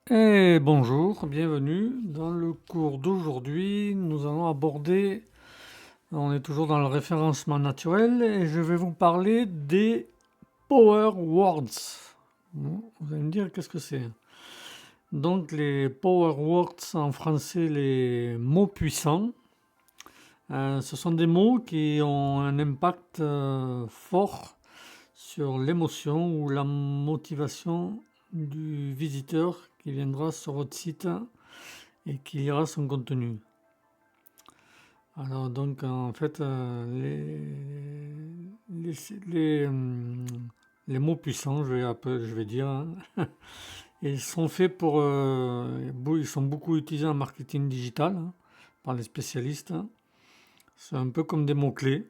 Et bonjour, bienvenue. Dans le cours d'aujourd'hui, nous allons aborder, on est toujours dans le référencement naturel, et je vais vous parler des Power Words. Bon, vous allez me dire qu'est-ce que c'est. Donc les Power Words en français, les mots puissants, ce sont des mots qui ont un impact fort sur l'émotion ou la motivation du visiteur qui viendra sur votre site et qui lira son contenu. Alors donc en fait les, les, hum, les mots puissants, je vais dire, hein, ils sont faits pour, ils sont beaucoup utilisés en marketing digital, hein, par les spécialistes, hein. C'est un peu comme des mots-clés,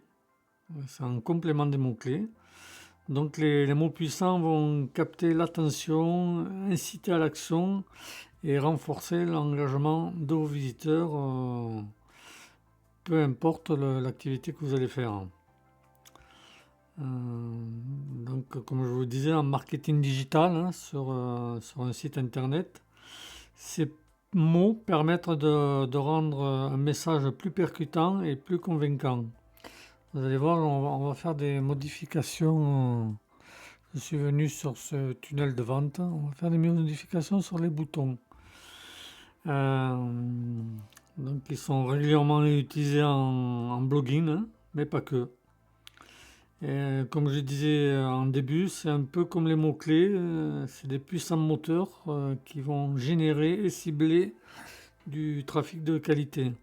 c'est un complément des mots-clés. Donc les mots puissants vont capter l'attention, inciter à l'action et renforcer l'engagement de vos visiteurs, peu importe l'activité que vous allez faire. Donc, comme je vous disais, en marketing digital, hein, sur un site internet, ces mots permettent de rendre un message plus percutant et plus convaincant. Vous allez voir, on va faire des modifications. Je suis venu sur ce tunnel de vente. On va faire des modifications sur les boutons. Euh, donc, ils sont régulièrement utilisés en blogging, hein, mais pas que. Et comme je disais en début, c'est un peu comme les mots-clés, c'est des puissants moteurs qui vont générer et cibler du trafic de qualité.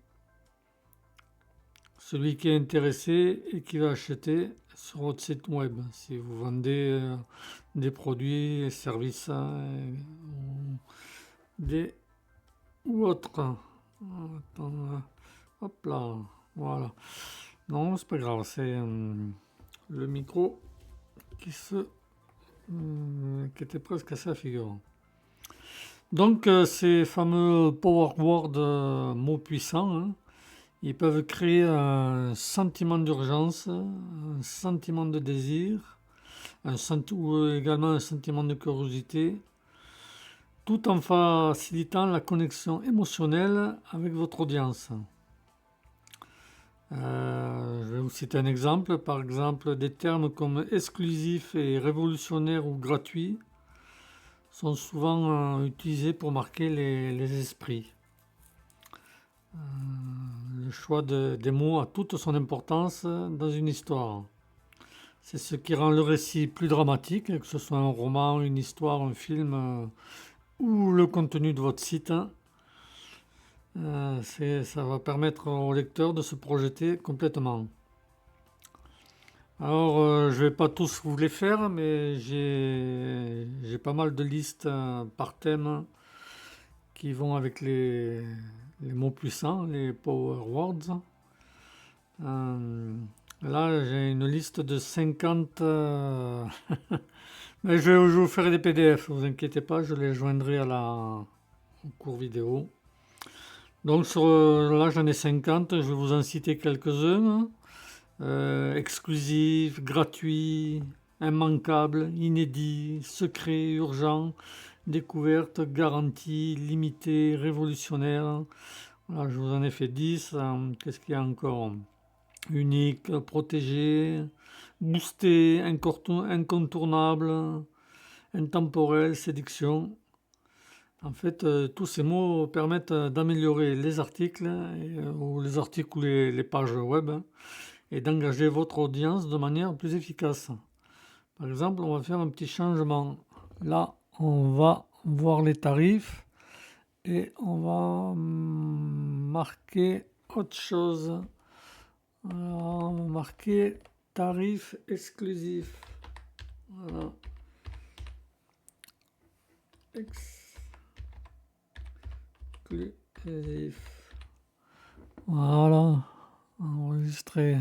Celui qui est intéressé et qui va acheter sur votre site web, si vous vendez des produits, services, ou, des, ou autres. Attends, hop là, voilà. Non, c'est pas grave, c'est le micro qui était presque à sa figure. Donc ces fameux power words, mots puissants, hein, ils peuvent créer un sentiment d'urgence, un sentiment de désir, ou également un sentiment de curiosité, tout en facilitant la connexion émotionnelle avec votre audience. Je vais vous citer un exemple. Par exemple, des termes comme exclusif et révolutionnaire ou gratuit sont souvent utilisés pour marquer les esprits. Le choix des mots a toute son importance dans une histoire. C'est ce qui rend le récit plus dramatique, que ce soit un roman, une histoire, un film ou le contenu de votre site, hein. Ça va permettre au lecteur de se projeter complètement. Alors, je ne vais pas tous vous les faire, mais j'ai pas mal de listes par thème qui vont avec les mots puissants, les power words. Euh, Là, j'ai une liste de 50. Mais je vous ferai des PDF, ne vous inquiétez pas, je les joindrai au cours vidéo. Donc, là, j'en ai 50, je vais vous en citer quelques-uns. Exclusif, gratuit, immanquable, inédit, secret, urgent, découverte, garantie, limité, révolutionnaire. Voilà, je vous en ai fait 10. Qu'est-ce qu'il y a encore? Unique, protégé, boosté, incontournable, intemporel, séduction. En fait, tous ces mots permettent d'améliorer les articles ou les articles ou les pages web, hein, et d'engager votre audience de manière plus efficace. Par exemple, on va faire un petit changement. Là, on va voir les tarifs et on va marquer autre chose. Alors, on va marquer tarif exclusif. Voilà. Exclusif. Voilà. Enregistrer.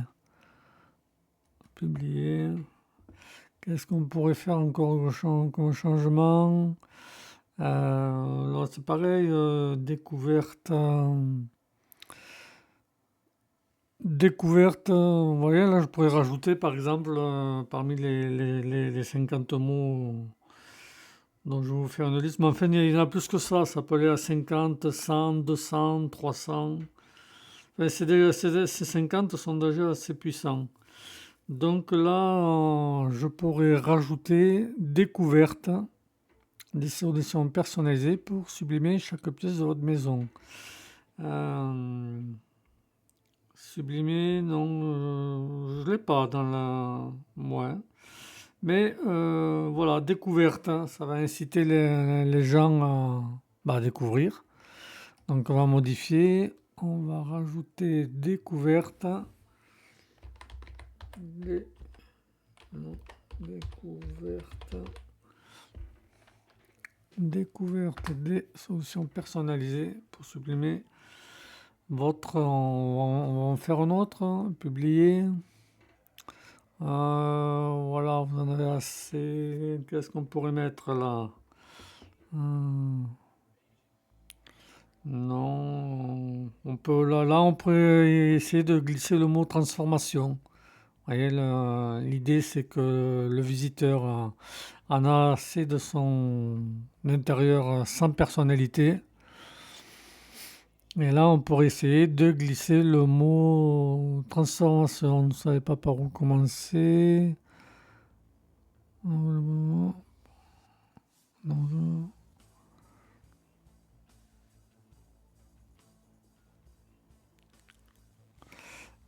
Publier. Qu'est-ce qu'on pourrait faire encore comme changement? Là, c'est pareil, découverte. Découverte, vous voyez, là, je pourrais rajouter, par exemple, parmi les 50 mots Donc je vais vous faire une liste, mais enfin il y en a plus que ça peut aller à 50, 100, 200, 300. Enfin, ces 50 sont déjà assez puissants. Donc là, je pourrais rajouter découverte, des solutions personnalisées pour sublimer chaque pièce de votre maison. Euh, Sublimer, non, je ne l'ai pas dans la... Ouais. Mais voilà, découverte, hein, ça va inciter les gens à découvrir. Donc on va modifier, on va rajouter découverte. Non, découverte. Découverte des solutions personnalisées pour sublimer votre. On va en faire un autre, hein, publier. Voilà, vous en avez assez. Qu'est-ce qu'on pourrait mettre là? Non, on peut là, on pourrait essayer de glisser le mot transformation. Vous voyez, l'idée c'est que le visiteur en a assez de son intérieur sans personnalité. Et là, on pourrait essayer de glisser le mot transformation. On ne savait pas par où commencer. Non,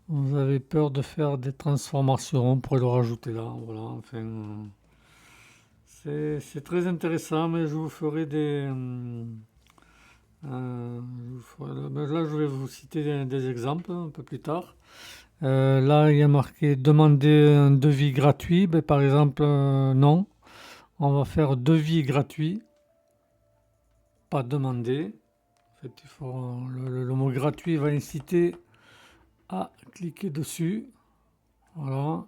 vous avez peur de faire des transformations, on pourrait le rajouter là. Voilà, enfin, c'est très intéressant, mais je vous ferai des. Là, je vais vous citer des exemples un peu plus tard. Là, il y a marqué demander un devis gratuit. Ben, par exemple, non. On va faire devis gratuit, pas demander. En fait, le mot gratuit va inciter à cliquer dessus. Voilà.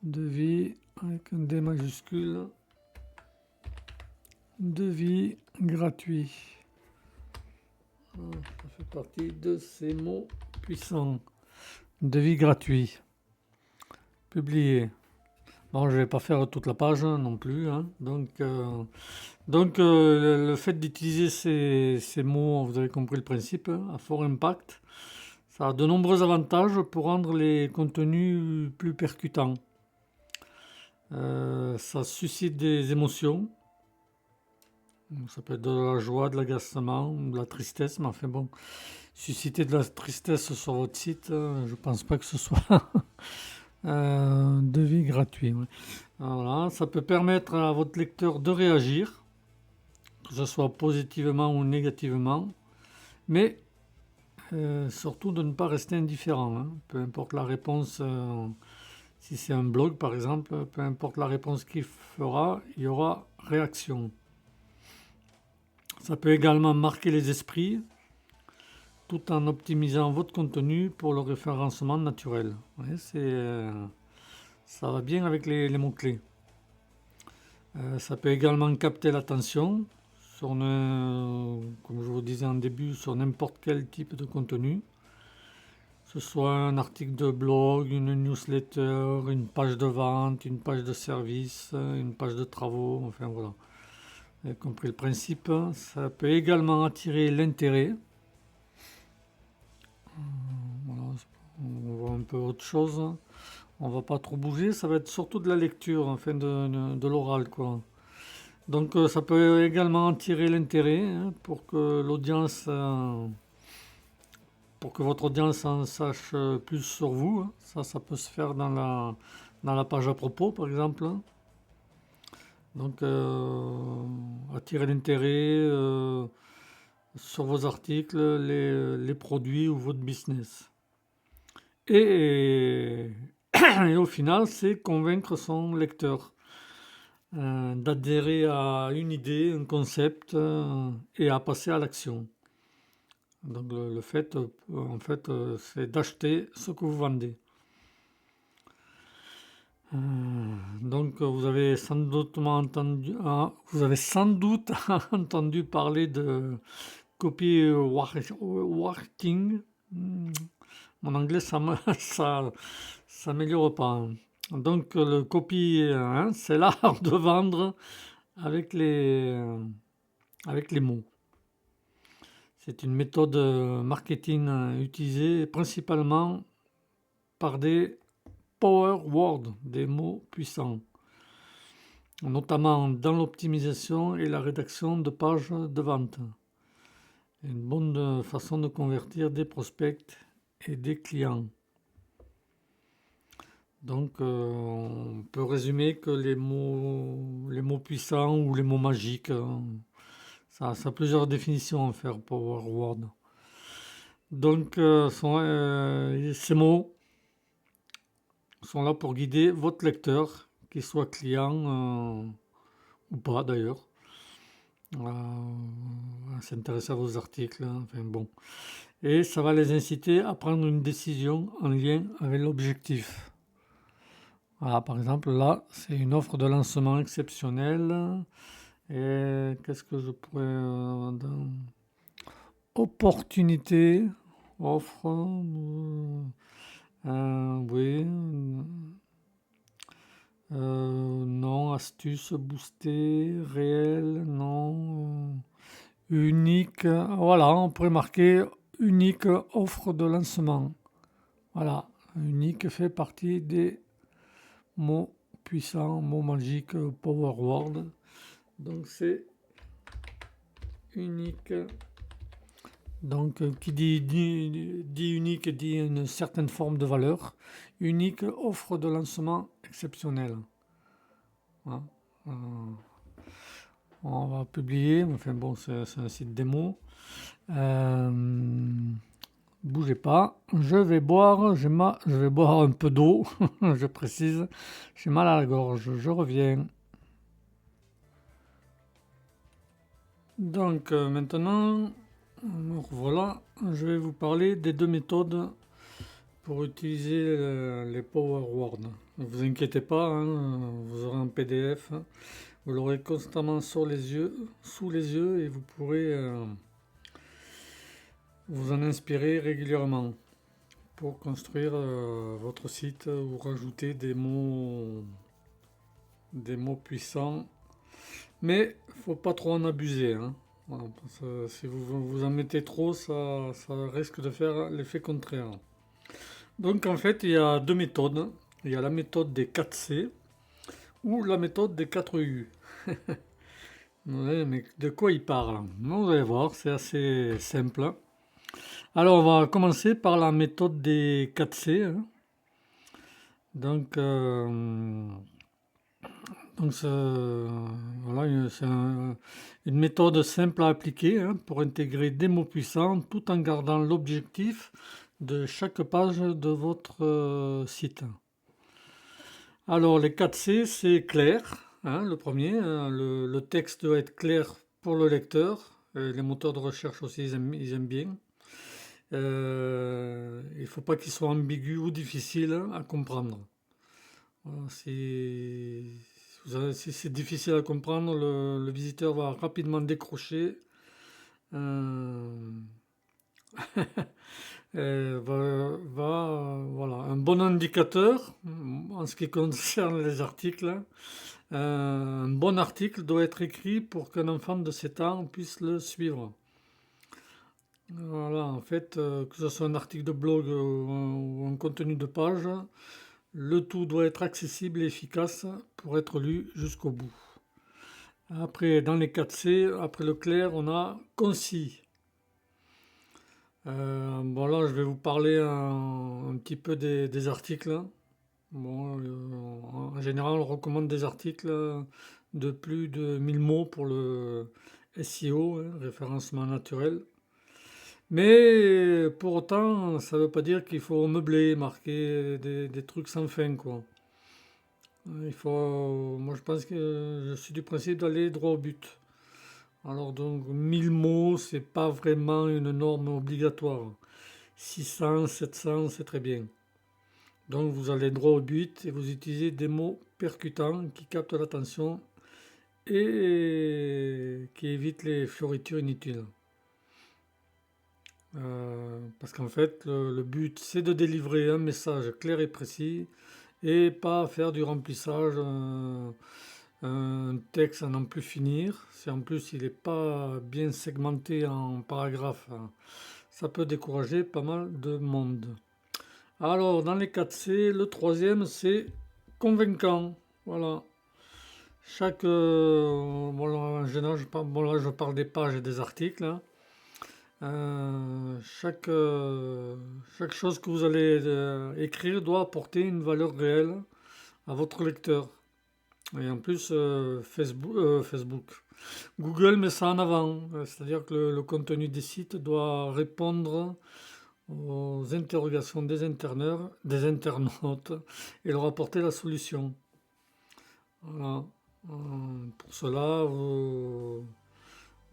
Devis avec un D majuscule. Devis gratuit. Ça fait partie de ces mots puissants. Devis gratuit. Publier. Bon, je ne vais pas faire toute la page non plus, hein. Donc, le fait d'utiliser ces mots, vous avez compris le principe, hein, à fort impact, ça a de nombreux avantages pour rendre les contenus plus percutants. Ça suscite des émotions. Ça peut être de la joie, de l'agacement, de la tristesse, mais enfin bon, susciter de la tristesse sur votre site, je pense pas que ce soit un devis gratuit. Ouais. Voilà, ça peut permettre à votre lecteur de réagir, que ce soit positivement ou négativement, mais surtout de ne pas rester indifférent. Hein. Peu importe la réponse, si c'est un blog par exemple, peu importe la réponse qu'il fera, il y aura réaction. Ça peut également marquer les esprits tout en optimisant votre contenu pour le référencement naturel. Ouais, ça va bien avec les mots-clés. Ça peut également capter l'attention, comme je vous disais en début, sur n'importe quel type de contenu. Que ce soit un article de blog, une newsletter, une page de vente, une page de service, une page de travaux, enfin voilà. Vous avez compris le principe. Ça peut également attirer l'intérêt. Voilà, on voit un peu autre chose. On va pas trop bouger, ça va être surtout de la lecture, enfin de l'oral, quoi. Donc ça peut également attirer l'intérêt, hein, pour que votre audience en sache plus sur vous. Hein. Ça peut se faire dans la page à propos, par exemple. Donc, attirer l'intérêt sur vos articles, les produits ou votre business. Et au final, c'est convaincre son lecteur d'adhérer à une idée, un concept et à passer à l'action. Donc, le fait, en fait, c'est d'acheter ce que vous vendez. Donc vous avez sans doute entendu parler de copywriting. Mon anglais, ça s'améliore pas. Donc le copy, hein, c'est l'art de vendre avec les mots. C'est une méthode marketing utilisée principalement par des power words, des mots puissants, notamment dans l'optimisation et la rédaction de pages de vente. Une bonne façon de convertir des prospects et des clients. Donc, on peut résumer que les mots puissants ou les mots magiques, ça a plusieurs définitions à faire Power Word. Donc, ces mots sont là pour guider votre lecteur, qu'il soit client ou pas d'ailleurs, à s'intéresser à vos articles. Enfin bon. Et ça va les inciter à prendre une décision en lien avec l'objectif. Voilà, par exemple, là, c'est une offre de lancement exceptionnelle. Et qu'est-ce que je pourrais... opportunité, offre, oui, non, astuce, booster, réel, non, unique, voilà, on pourrait marquer unique offre de lancement. Voilà, unique fait partie des mots puissants, mots magiques, power word. Donc c'est unique. Donc qui dit unique dit une certaine forme de valeur. Unique offre de lancement exceptionnelle. Voilà. On va publier, enfin bon, c'est un site démo. Bougez pas, je vais boire un peu d'eau, je précise, j'ai mal à la gorge, je reviens. Donc maintenant, voilà, je vais vous parler des deux méthodes pour utiliser les Power Words. Ne vous inquiétez pas, hein, vous aurez un PDF, hein, vous l'aurez constamment sous les yeux et vous pourrez vous en inspirer régulièrement pour construire votre site ou rajouter des mots puissants. Mais il ne faut pas trop en abuser, hein. Voilà, parce que si vous en mettez trop, ça risque de faire l'effet contraire. Donc en fait, il y a deux méthodes. Il y a la méthode des 4C ou la méthode des 4U. Ouais, mais de quoi il parle? Vous allez voir, c'est assez simple. Alors, on va commencer par la méthode des 4C, hein. Donc, voilà, c'est une méthode simple à appliquer, hein, pour intégrer des mots puissants tout en gardant l'objectif de chaque page de votre site. Alors, les 4C, c'est clair, hein, le premier. Le texte doit être clair pour le lecteur. Les moteurs de recherche aussi, ils aiment bien. Il ne faut pas qu'il soit ambigu ou difficile à comprendre. Voilà, si c'est difficile à comprendre, le visiteur va rapidement décrocher. euh, voilà, un bon indicateur en ce qui concerne les articles. Un bon article doit être écrit pour qu'un enfant de 7 ans puisse le suivre. Voilà, en fait, que ce soit un article de blog ou un contenu de page, le tout doit être accessible et efficace pour être lu jusqu'au bout. Après, dans les 4C, après le clair, on a concis. Bon, là, je vais vous parler un petit peu des articles. Bon, en général, on recommande des articles de plus de 1000 mots pour le SEO, hein, référencement naturel. Mais pour autant, ça ne veut pas dire qu'il faut meubler, marquer des trucs sans fin, quoi. Moi, je pense que je suis du principe d'aller droit au but. Alors donc 1000 mots, c'est pas vraiment une norme obligatoire. 600, 700, c'est très bien. Donc vous allez droit au but et vous utilisez des mots percutants qui captent l'attention et qui évitent les fioritures inutiles. Parce qu'en fait, le but, c'est de délivrer un message clair et précis et pas faire du remplissage un texte à n'en plus finir. Si en plus il n'est pas bien segmenté en paragraphes, ça peut décourager pas mal de monde. Alors, dans les 4C, le troisième, c'est convaincant. Voilà. Voilà, en général, bon, là, je parle des pages et des articles, hein. Chaque chose que vous allez écrire doit apporter une valeur réelle à votre lecteur. Et en plus, Facebook, Google met ça en avant. C'est-à-dire que le contenu des sites doit répondre aux interrogations des internautes et leur apporter la solution. Voilà. Pour cela,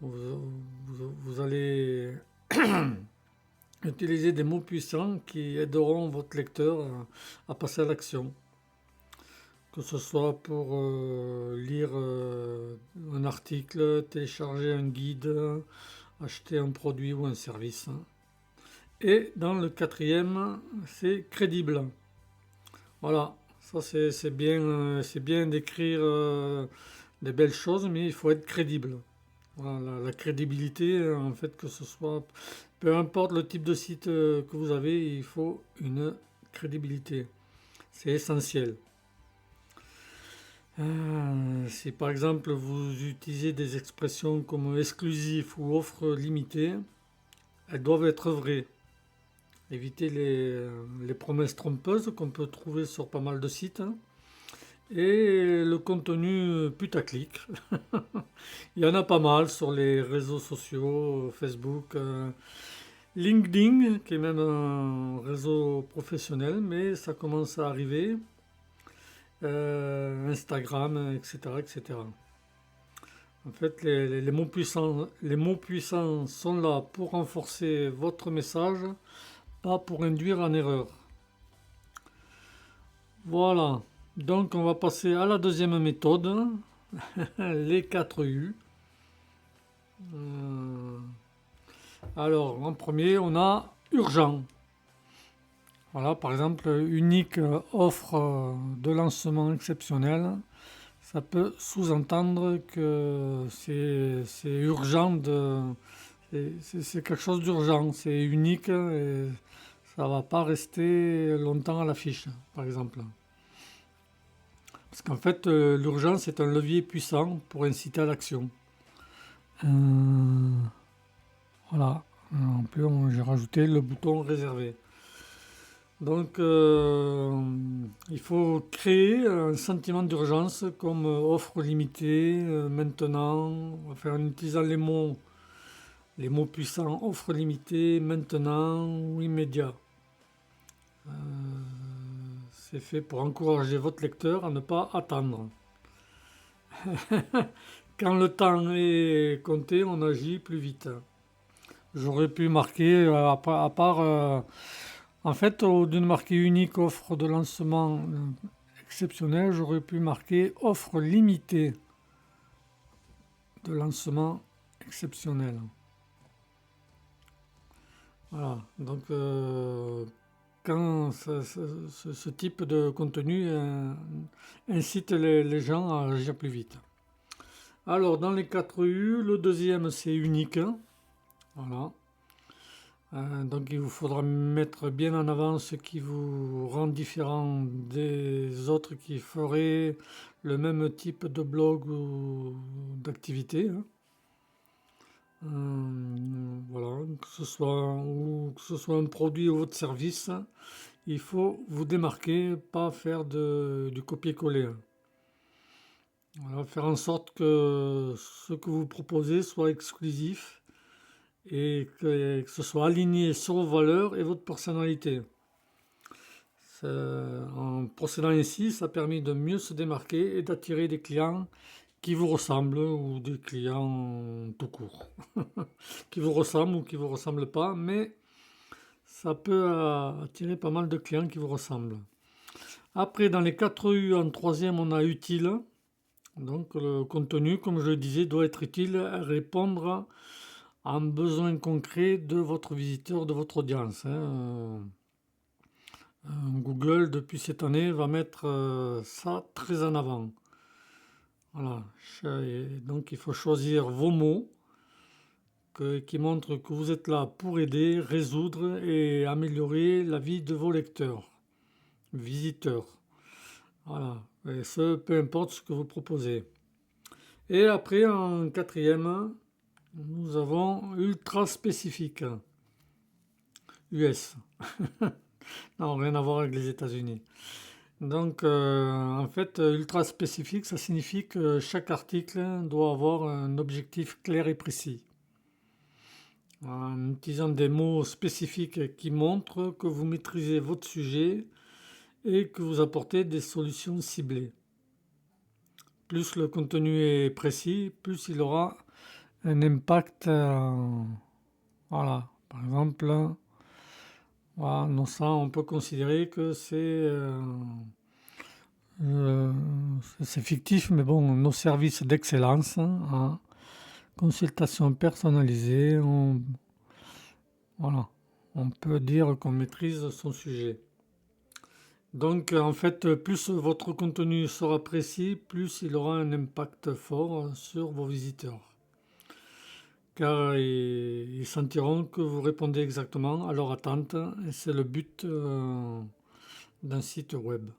vous allez utiliser des mots puissants qui aideront votre lecteur à passer à l'action. Que ce soit pour lire un article, télécharger un guide, acheter un produit ou un service. Et dans le quatrième, c'est crédible. Voilà, ça c'est bien d'écrire des belles choses, mais il faut être crédible. Voilà, la crédibilité, en fait, que ce soit, peu importe le type de site que vous avez, il faut une crédibilité. C'est essentiel. Si par exemple vous utilisez des expressions comme exclusif ou offre limitée, elles doivent être vraies. Évitez les promesses trompeuses qu'on peut trouver sur pas mal de sites, hein. Et le contenu putaclic. Il y en a pas mal sur les réseaux sociaux, Facebook, LinkedIn, qui est même un réseau professionnel, mais ça commence à arriver. Instagram, etc., etc. En fait, les mots puissants sont là pour renforcer votre message, pas pour induire en erreur. Voilà. Donc, on va passer à la deuxième méthode, les 4 U. Alors, en premier, on a urgent. Voilà, par exemple, unique offre de lancement exceptionnel. Ça peut sous-entendre que c'est urgent c'est quelque chose d'urgent, c'est unique et ça va pas rester longtemps à l'affiche, par exemple. Parce qu'en fait, l'urgence est un levier puissant pour inciter à l'action. Euh, voilà. En plus, j'ai rajouté le bouton réservé. Donc, il faut créer un sentiment d'urgence comme offre limitée, maintenant, enfin, en utilisant les mots puissants, offre limitée, maintenant ou immédiat. C'est fait pour encourager votre lecteur à ne pas attendre. Quand le temps est compté, on agit plus vite. J'aurais pu marquer, à part, en fait, au lieu de marquer unique offre de lancement exceptionnel, j'aurais pu marquer offre limitée de lancement exceptionnel. Voilà, donc quand ce type de contenu incite les gens à agir plus vite. Alors, dans les 4 U, le deuxième c'est unique. Voilà. Donc il vous faudra mettre bien en avant ce qui vous rend différent des autres qui feraient le même type de blog ou d'activité, hein. Voilà, que ce soit un produit ou votre service, il faut vous démarquer, pas faire du copier-coller. Voilà, faire en sorte que ce que vous proposez soit exclusif et que ce soit aligné sur vos valeurs et votre personnalité. En procédant ainsi, ça permet de mieux se démarquer et d'attirer des clients qui vous ressemblent ou des clients tout court, qui vous ressemblent ou qui vous ressemblent pas, mais ça peut attirer pas mal de clients qui vous ressemblent. Après, dans les 4 U, en troisième, on a utile. Donc le contenu, comme je le disais, doit être utile à répondre à un besoin concret de votre visiteur, de votre audience, hein. Google, depuis cette année, va mettre ça très en avant. Voilà. Donc il faut choisir vos mots qui montrent que vous êtes là pour aider, résoudre et améliorer la vie de vos lecteurs, visiteurs. Voilà. Et ce, peu importe ce que vous proposez. Et après, en quatrième, nous avons ultra spécifique. US. Non, rien à voir avec les États-Unis. Donc, en fait, ultra spécifique, ça signifie que chaque article doit avoir un objectif clair et précis. En utilisant des mots spécifiques qui montrent que vous maîtrisez votre sujet et que vous apportez des solutions ciblées. Plus le contenu est précis, plus il aura un impact. Voilà, par exemple, voilà, non, ça, on peut considérer que euh, c'est fictif, mais bon, nos services d'excellence, hein, consultation personnalisée, voilà, on peut dire qu'on maîtrise son sujet. Donc, en fait, plus votre contenu sera précis, plus il aura un impact fort sur vos visiteurs. Car ils sentiront que vous répondez exactement à leur attente, et c'est le but d'un site web.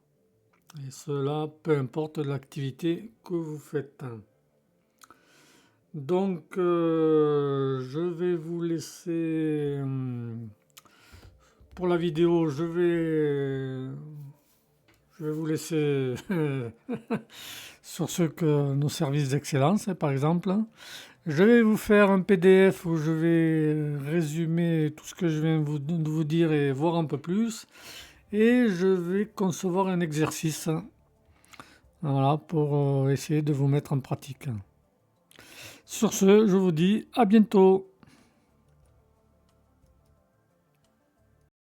Et cela, peu importe l'activité que vous faites. Donc, je vais vous laisser... pour la vidéo, je vais vous laisser sur ce que nos services d'excellence, par exemple. Je vais vous faire un PDF où je vais résumer tout ce que je viens de vous dire et voir un peu plus. Et je vais concevoir un exercice, voilà, pour essayer de vous mettre en pratique. Sur ce, je vous dis à bientôt.